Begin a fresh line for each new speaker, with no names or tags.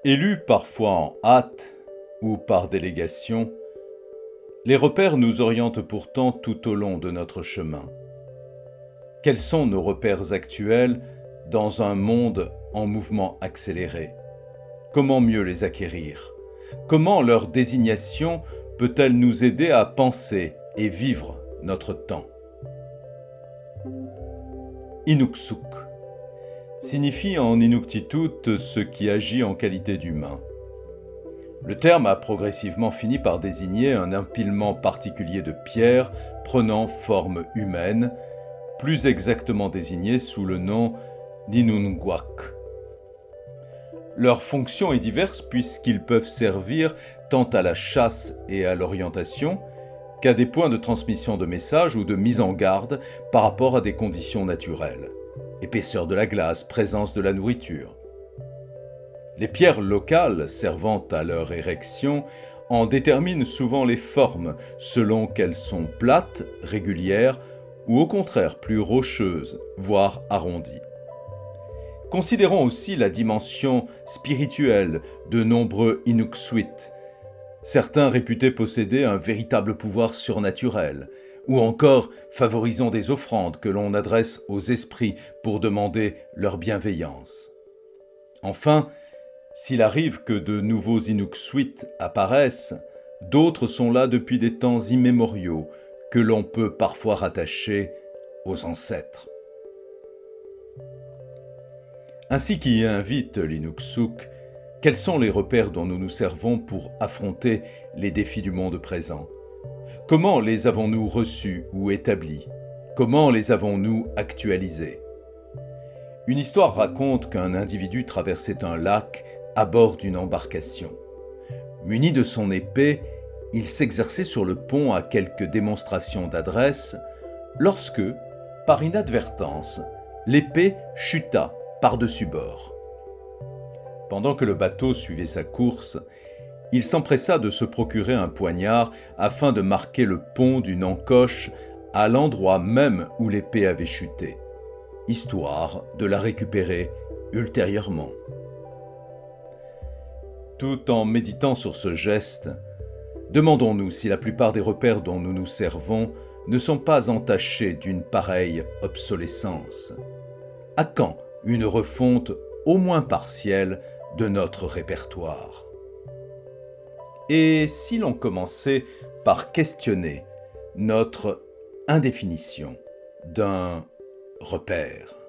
Élus parfois en hâte ou par délégation, les repères nous orientent pourtant tout au long de notre chemin. Quels sont nos repères actuels dans un monde en mouvement accéléré? Comment mieux les acquérir? Comment leur désignation peut-elle nous aider à penser et vivre notre temps? Inuksuk signifie en Inuktitut ce qui agit en qualité d'humain. Le terme a progressivement fini par désigner un empilement particulier de pierres prenant forme humaine, plus exactement désigné sous le nom d'Inunguak. Leur fonction est diverse puisqu'ils peuvent servir tant à la chasse et à l'orientation qu'à des points de transmission de messages ou de mise en garde par rapport à des conditions naturelles. Épaisseur de la glace, présence de la nourriture. Les pierres locales servant à leur érection en déterminent souvent les formes selon qu'elles sont plates, régulières ou au contraire plus rocheuses, voire arrondies. Considérons aussi la dimension spirituelle de nombreux Inuksuit, certains réputés posséder un véritable pouvoir surnaturel, ou encore favorisant des offrandes que l'on adresse aux esprits pour demander leur bienveillance. Enfin, s'il arrive que de nouveaux Inuksuit apparaissent, d'autres sont là depuis des temps immémoriaux que l'on peut parfois rattacher aux ancêtres. Ainsi qu'y invite l'Inuksuk, quels sont les repères dont nous nous servons pour affronter les défis du monde présent? Comment les avons-nous reçus ou établis? Comment les avons-nous actualisés? Une histoire raconte qu'un individu traversait un lac à bord d'une embarcation. Muni de son épée, il s'exerçait sur le pont à quelques démonstrations d'adresse lorsque, par inadvertance, l'épée chuta par-dessus bord. Pendant que le bateau suivait sa course, il s'empressa de se procurer un poignard afin de marquer le pont d'une encoche à l'endroit même où l'épée avait chuté, histoire de la récupérer ultérieurement. Tout en méditant sur ce geste, demandons-nous si la plupart des repères dont nous nous servons ne sont pas entachés d'une pareille obsolescence. À quand une refonte au moins partielle de notre répertoire? Et si l'on commençait par questionner notre indéfinition d'un repère?